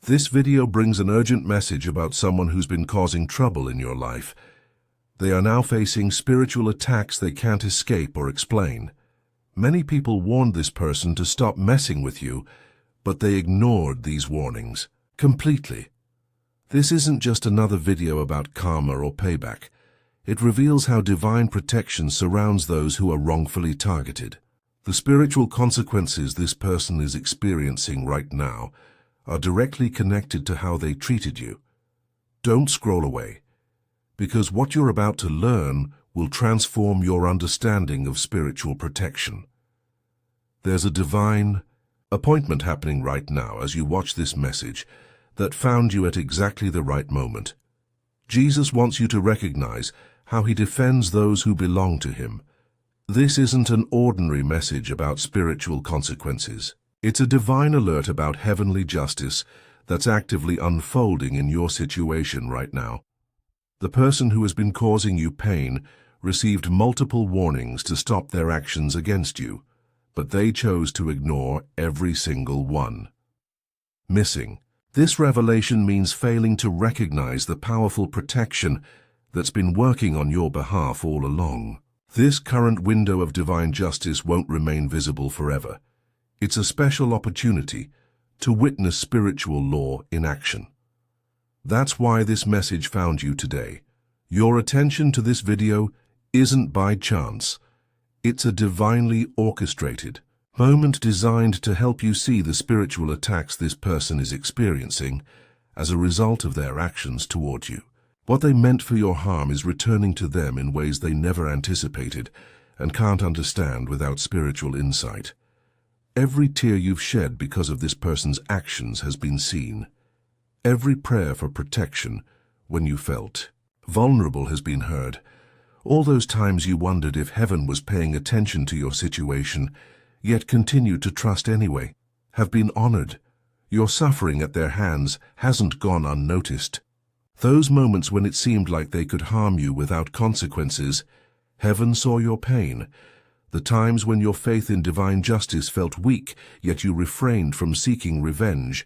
This video brings an urgent message about someone who's been causing trouble in your life. They are now facing spiritual attacks they can't escape or explain. Many people warned this person to stop messing with you, but they ignored these warnings completely. This isn't just another video about karma or payback. It reveals how divine protection surrounds those who are wrongfully targeted. The spiritual consequences this person is experiencing right now are directly connected to how they treated you. Don't scroll away, because what you're about to learn will transform your understanding of spiritual protection. There's a divine appointment happening right now as you watch this message that found you at exactly the right moment. Jesus wants you to recognize how he defends those who belong to him. This isn't an ordinary message about spiritual consequences. It's a divine alert about heavenly justice that's actively unfolding in your situation right now. The person who has been causing you pain received multiple warnings to stop their actions against you, but they chose to ignore every single one. Missing. This revelation means failing to recognize the powerful protection that's been working on your behalf all along. This current window of divine justice won't remain visible forever. It's a special opportunity to witness spiritual law in action. That's why this message found you today. Your attention to this video isn't by chance. It's a divinely orchestrated moment designed to help you see the spiritual attacks this person is experiencing as a result of their actions toward you. What they meant for your harm is returning to them in ways they never anticipated and can't understand without spiritual insight. Every tear you've shed because of this person's actions has been seen. Every prayer for protection when you felt vulnerable has been heard. All those times you wondered if heaven was paying attention to your situation, yet continued to trust anyway, have been honored. Your suffering at their hands hasn't gone unnoticed. Those moments when it seemed like they could harm you without consequences, heaven saw your pain. The times when your faith in divine justice felt weak, yet you refrained from seeking revenge,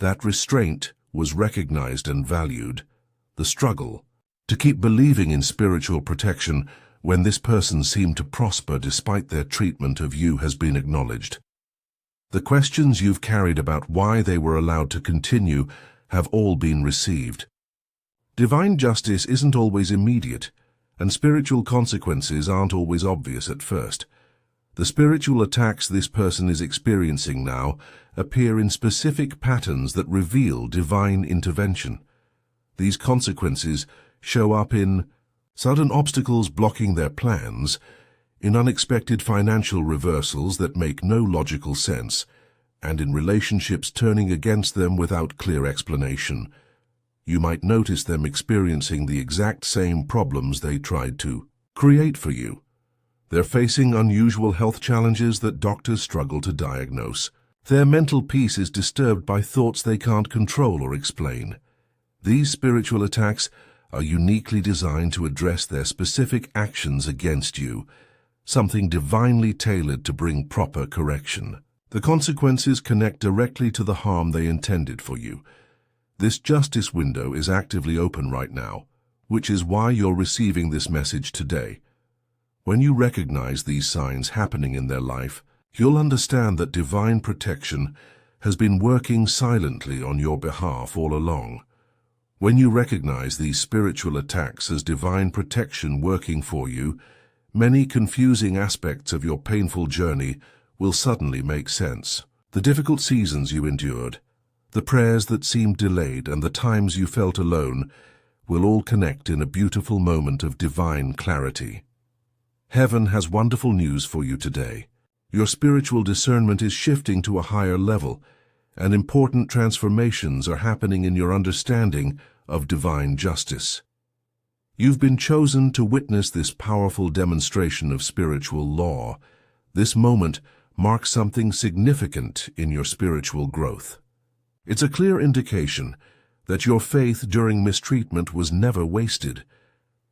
that restraint was recognized and valued. The struggle to keep believing in spiritual protection when this person seemed to prosper despite their treatment of you has been acknowledged. The questions you've carried about why they were allowed to continue have all been received. Divine justice isn't always immediate, and spiritual consequences aren't always obvious at first. The spiritual attacks this person is experiencing now appear in specific patterns that reveal divine intervention. These consequences show up in sudden obstacles blocking their plans, in unexpected financial reversals that make no logical sense, and in relationships turning against them without clear explanation. You might notice them experiencing the exact same problems they tried to create for you. They're facing unusual health challenges that doctors struggle to diagnose. Their mental peace is disturbed by thoughts they can't control or explain. These spiritual attacks are uniquely designed to address their specific actions against you, something divinely tailored to bring proper correction. The consequences connect directly to the harm they intended for you. This justice window is actively open right now, which is why you're receiving this message today. When you recognize these signs happening in their life, you'll understand that divine protection has been working silently on your behalf all along. When you recognize these spiritual attacks as divine protection working for you, many confusing aspects of your painful journey will suddenly make sense. The difficult seasons you endured, the prayers that seemed delayed, and the times you felt alone will all connect in a beautiful moment of divine clarity. Heaven has wonderful news for you today. Your spiritual discernment is shifting to a higher level, and important transformations are happening in your understanding of divine justice. You've been chosen to witness this powerful demonstration of spiritual law. This moment marks something significant in your spiritual growth. It's a clear indication that your faith during mistreatment was never wasted.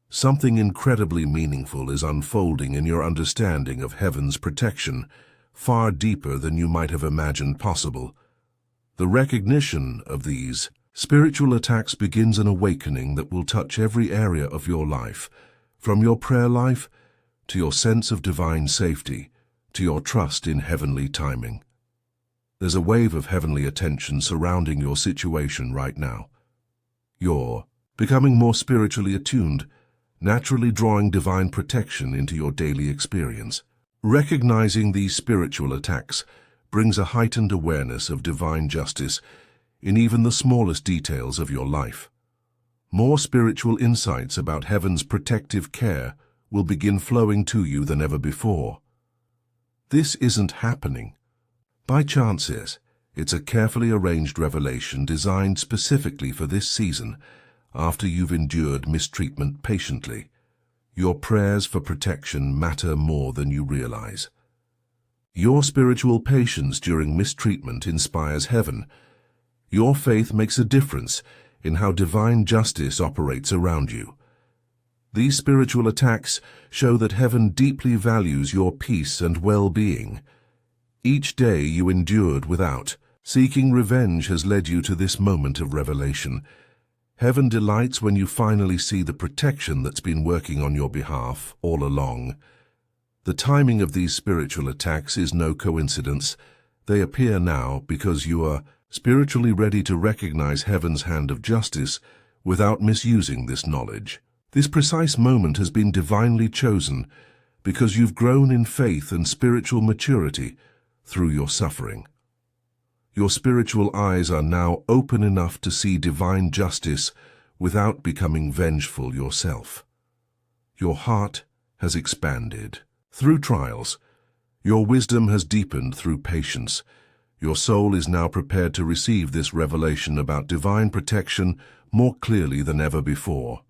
Something incredibly meaningful is unfolding in your understanding of heaven's protection, far deeper than you might have imagined possible. The recognition of these spiritual attacks begins an awakening that will touch every area of your life, from your prayer life to your sense of divine safety, to your trust in heavenly timing. There's a wave of heavenly attention surrounding your situation right now. You're becoming more spiritually attuned, naturally drawing divine protection into your daily experience. Recognizing these spiritual attacks brings a heightened awareness of divine justice in even the smallest details of your life. More spiritual insights about heaven's protective care will begin flowing to you than ever before. This isn't happening by chance. It's a carefully arranged revelation designed specifically for this season. After you've endured mistreatment patiently, your prayers for protection matter more than you realize. Your spiritual patience during mistreatment inspires heaven. Your faith makes a difference in how divine justice operates around you. These spiritual attacks show that heaven deeply values your peace and well-being. Each day you endured without seeking revenge has led you to this moment of revelation. Heaven delights when you finally see the protection that's been working on your behalf all along. The timing of these spiritual attacks is no coincidence. They appear now because you are spiritually ready to recognize heaven's hand of justice without misusing this knowledge. This precise moment has been divinely chosen because you've grown in faith and spiritual maturity through your suffering. Your spiritual eyes are now open enough to see divine justice without becoming vengeful yourself. Your heart has expanded through trials. Your wisdom has deepened through patience. Your soul is now prepared to receive this revelation about divine protection more clearly than ever before.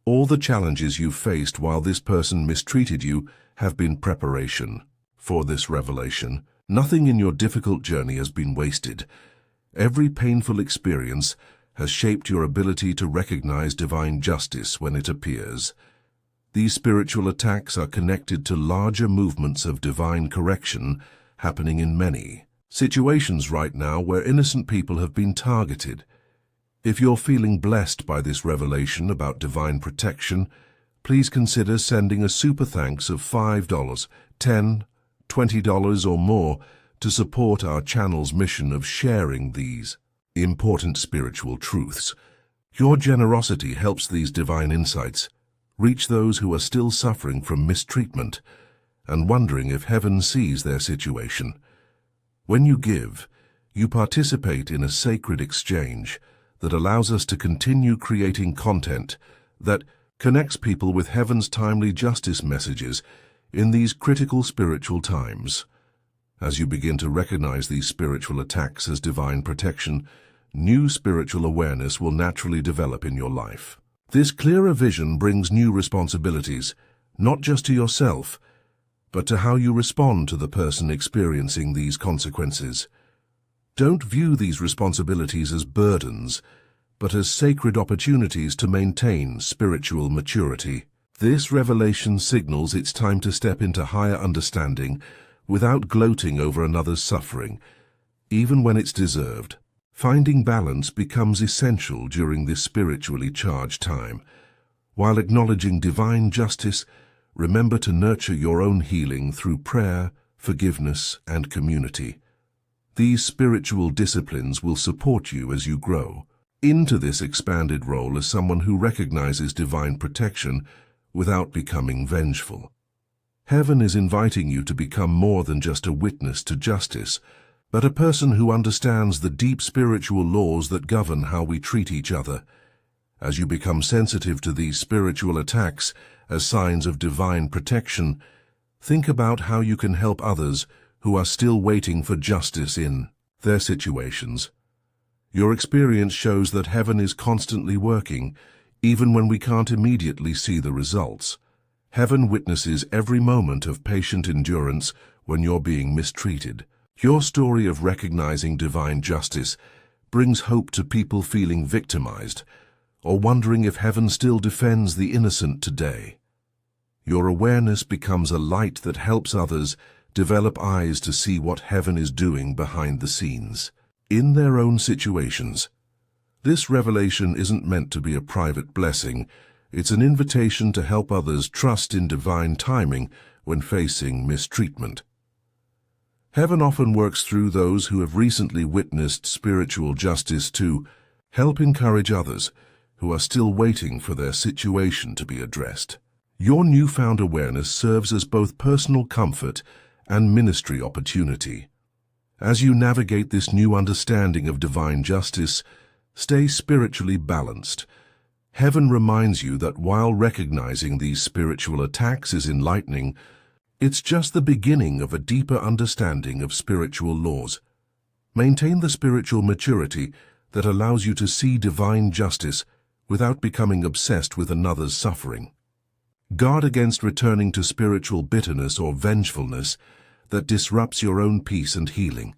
All the challenges you've faced while this person mistreated you have been preparation for this revelation. Nothing in your difficult journey has been wasted. Every painful experience has shaped your ability to recognize divine justice when it appears. These spiritual attacks are connected to larger movements of divine correction happening in many situations right now where innocent people have been targeted. If you're feeling blessed by this revelation about divine protection, please consider sending a super thanks of $5, $10, $20 or more to support our channel's mission of sharing these important spiritual truths. Your generosity helps these divine insights reach those who are still suffering from mistreatment and wondering if heaven sees their situation. When you give, you participate in a sacred exchange that allows us to continue creating content that connects people with heaven's timely justice messages in these critical spiritual times. As you begin to recognize these spiritual attacks as divine protection, new spiritual awareness will naturally develop in your life. This clearer vision brings new responsibilities, not just to yourself, but to how you respond to the person experiencing these consequences. Don't view these responsibilities as burdens, but as sacred opportunities to maintain spiritual maturity. This revelation signals it's time to step into higher understanding without gloating over another's suffering, even when it's deserved. Finding balance becomes essential during this spiritually charged time. While acknowledging divine justice, remember to nurture your own healing through prayer, forgiveness, and community. These spiritual disciplines will support you as you grow into this expanded role as someone who recognizes divine protection without becoming vengeful. Heaven is inviting you to become more than just a witness to justice, but a person who understands the deep spiritual laws that govern how we treat each other. As you become sensitive to these spiritual attacks as signs of divine protection, think about how you can help others who are still waiting for justice in their situations. Your experience shows that heaven is constantly working, even when we can't immediately see the results. Heaven witnesses every moment of patient endurance when you're being mistreated. Your story of recognizing divine justice brings hope to people feeling victimized or wondering if heaven still defends the innocent today. Your awareness becomes a light that helps others develop eyes to see what heaven is doing behind the scenes. in their own situations. This revelation isn't meant to be a private blessing. It's an invitation to help others trust in divine timing when facing mistreatment. Heaven often works through those who have recently witnessed spiritual justice to help encourage others who are still waiting for their situation to be addressed. Your newfound awareness serves as both personal comfort and ministry opportunity. As you navigate this new understanding of divine justice, stay spiritually balanced. Heaven reminds you that while recognizing these spiritual attacks is enlightening, it's just the beginning of a deeper understanding of spiritual laws. Maintain the spiritual maturity that allows you to see divine justice without becoming obsessed with another's suffering. Guard against returning to spiritual bitterness or vengefulness that disrupts your own peace and healing.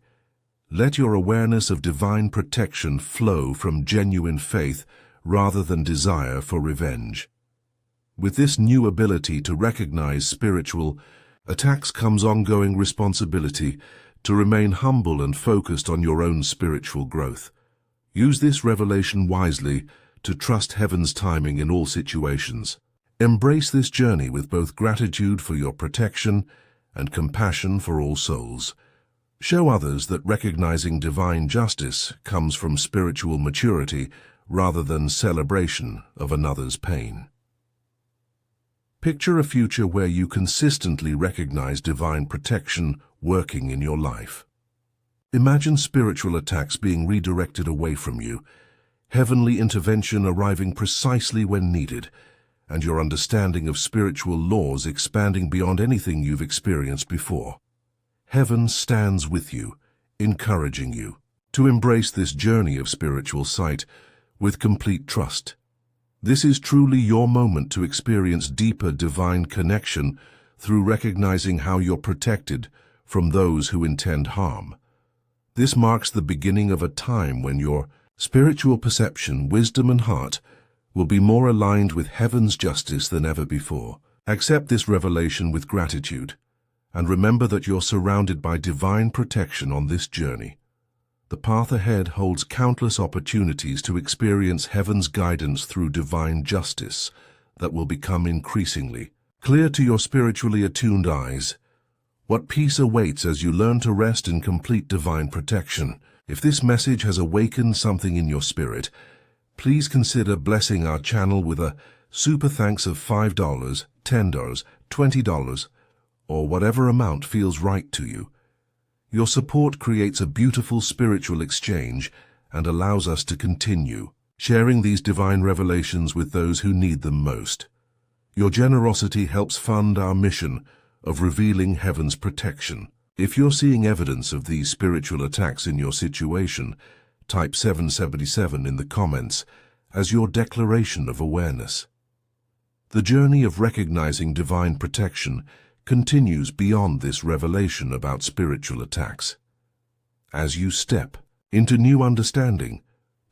Let your awareness of divine protection flow from genuine faith rather than desire for revenge. With this new ability to recognize spiritual attacks comes ongoing responsibility to remain humble and focused on your own spiritual growth. Use this revelation wisely to trust heaven's timing in all situations. Embrace this journey with both gratitude for your protection and compassion for all souls. Show others that recognizing divine justice comes from spiritual maturity rather than celebration of another's pain. Picture a future where you consistently recognize divine protection working in your life. Imagine spiritual attacks being redirected away from you, heavenly intervention arriving precisely when needed, and your understanding of spiritual laws expanding beyond anything you've experienced before. Heaven stands with you, encouraging you to embrace this journey of spiritual sight with complete trust. This is truly your moment to experience deeper divine connection through recognizing how you're protected from those who intend harm. This marks the beginning of a time when your spiritual perception, wisdom, and heart will be more aligned with heaven's justice than ever before. Accept this revelation with gratitude, and remember that you're surrounded by divine protection on this journey. The path ahead holds countless opportunities to experience heaven's guidance through divine justice that will become increasingly clear to your spiritually attuned eyes. What peace awaits as you learn to rest in complete divine protection. If this message has awakened something in your spirit, please consider blessing our channel with a super thanks of $5, $10, $20, or whatever amount feels right to you. Your support creates a beautiful spiritual exchange and allows us to continue sharing these divine revelations with those who need them most. Your generosity helps fund our mission of revealing heaven's protection. If you're seeing evidence of these spiritual attacks in your situation, type 777 in the comments as your declaration of awareness. The journey of recognizing divine protection continues beyond this revelation about spiritual attacks. As you step into new understanding,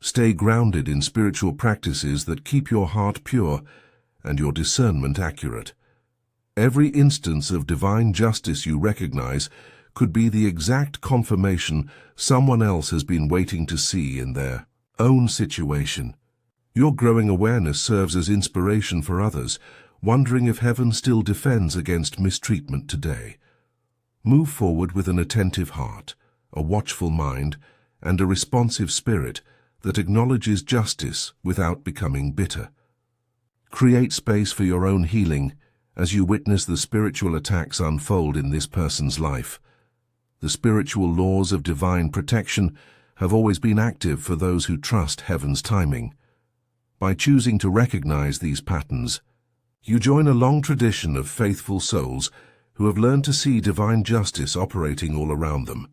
stay grounded in spiritual practices that keep your heart pure and your discernment accurate. Every instance of divine justice you recognize could be the exact confirmation someone else has been waiting to see in their own situation. Your growing awareness serves as inspiration for others, wondering if heaven still defends against mistreatment today. Move forward with an attentive heart, a watchful mind, and a responsive spirit that acknowledges justice without becoming bitter. Create space for your own healing as you witness the spiritual attacks unfold in this person's life. The spiritual laws of divine protection have always been active for those who trust heaven's timing. By choosing to recognize these patterns, you join a long tradition of faithful souls who have learned to see divine justice operating all around them.